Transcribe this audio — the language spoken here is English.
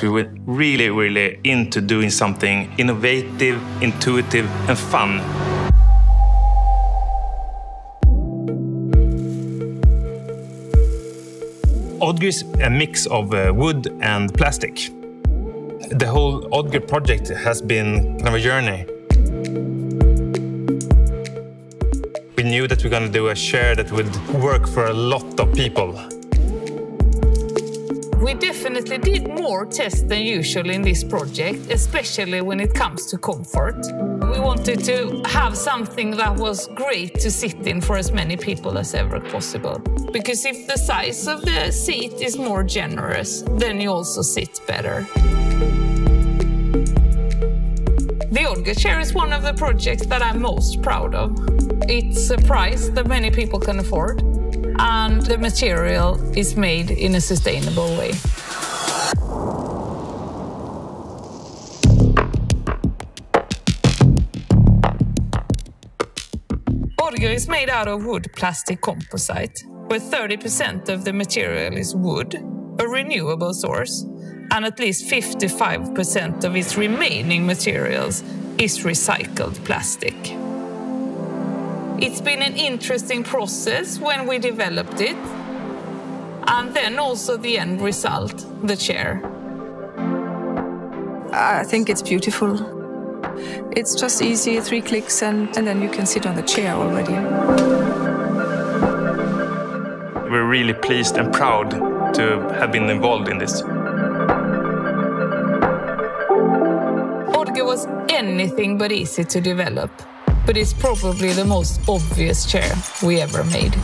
We were really into doing something innovative, intuitive, and fun. Odger is a mix of wood and plastic. The whole Odger project has been kind of a journey. We knew that we were going to do a chair that would work for a lot of people. We definitely did more tests than usual in this project, especially when it comes to comfort. We wanted to have something that was great to sit in for as many people as ever possible. Because if the size of the seat is more generous, then you also sit better. The Odger chair is one of the projects that I'm most proud of. It's a price that many people can afford, and the material is made in a sustainable way. Odger is made out of wood plastic composite, where 30% of the material is wood, a renewable source, and at least 55% of its remaining materials is recycled plastic. It's been an interesting process when we developed it, and then also the end result, the chair. I think it's beautiful. It's just easy, 3 clicks, and then you can sit on the chair already. We're really pleased and proud to have been involved in this. Odger was anything but easy to develop, but it's probably the most obvious chair we ever made.